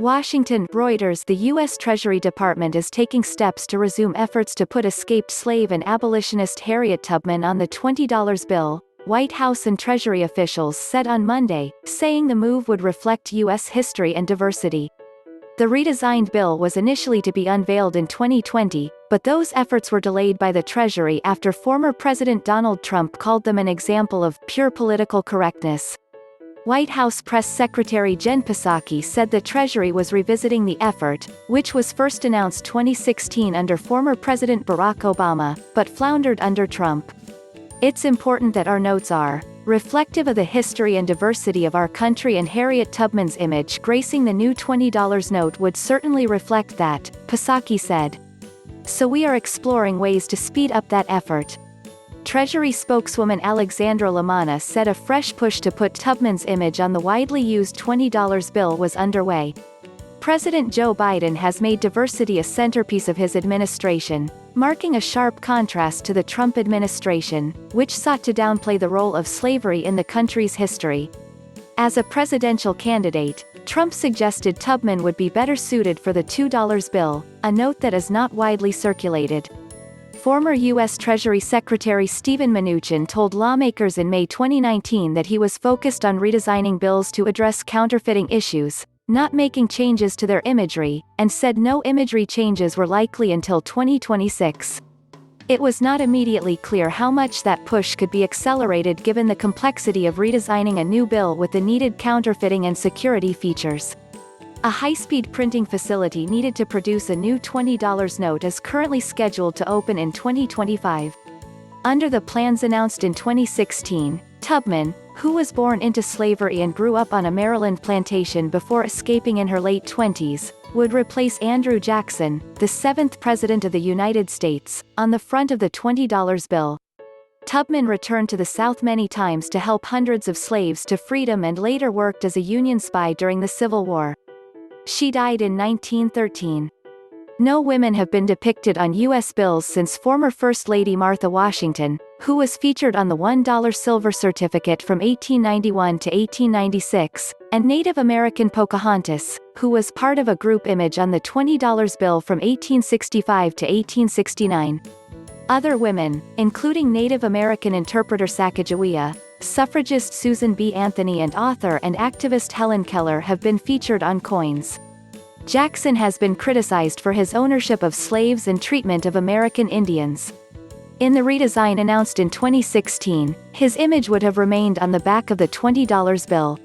Washington, Reuters. The U.S. Treasury Department is taking steps to resume efforts to put escaped slave and abolitionist Harriet Tubman on the $20 bill, White House and Treasury officials said on Monday, saying the move would reflect U.S. history and diversity. The redesigned bill was initially to be unveiled in 2020, but those efforts were delayed by the Treasury after former President Donald Trump called them an example of pure political correctness. White House Press Secretary Jen Psaki said the Treasury was revisiting the effort, which was first announced 2016 under former President Barack Obama, but floundered under Trump. It's important that our notes are reflective of the history and diversity of our country, and Harriet Tubman's image gracing the new $20 note would certainly reflect that, Psaki said. So we are exploring ways to speed up that effort. Treasury spokeswoman Alexandra LaManna said a fresh push to put Tubman's image on the widely used $20 bill was underway. President Joe Biden has made diversity a centerpiece of his administration, marking a sharp contrast to the Trump administration, which sought to downplay the role of slavery in the country's history. As a presidential candidate, Trump suggested Tubman would be better suited for the $2 bill, a note that is not widely circulated. Former U.S. Treasury Secretary Steven Mnuchin told lawmakers in May 2019 that he was focused on redesigning bills to address counterfeiting issues, not making changes to their imagery, and said no imagery changes were likely until 2026. It was not immediately clear how much that push could be accelerated given the complexity of redesigning a new bill with the needed counterfeiting and security features. A high-speed printing facility needed to produce a new $20 note is currently scheduled to open in 2025. Under the plans announced in 2016, Tubman, who was born into slavery and grew up on a Maryland plantation before escaping in her late 20s, would replace Andrew Jackson, the seventh President of the United States, on the front of the $20 bill. Tubman returned to the South many times to help hundreds of slaves to freedom and later worked as a Union spy during the Civil War. She died in 1913. No women have been depicted on U.S. bills since former First Lady Martha Washington, who was featured on the $1 silver certificate from 1891 to 1896, and Native American Pocahontas, who was part of a group image on the $20 bill from 1865 to 1869. Other women, including Native American interpreter Sacagawea, suffragist Susan B. Anthony, and author and activist Helen Keller have been featured on coins. Jackson has been criticized for his ownership of slaves and treatment of American Indians. In the redesign announced in 2016, his image would have remained on the back of the $20 bill.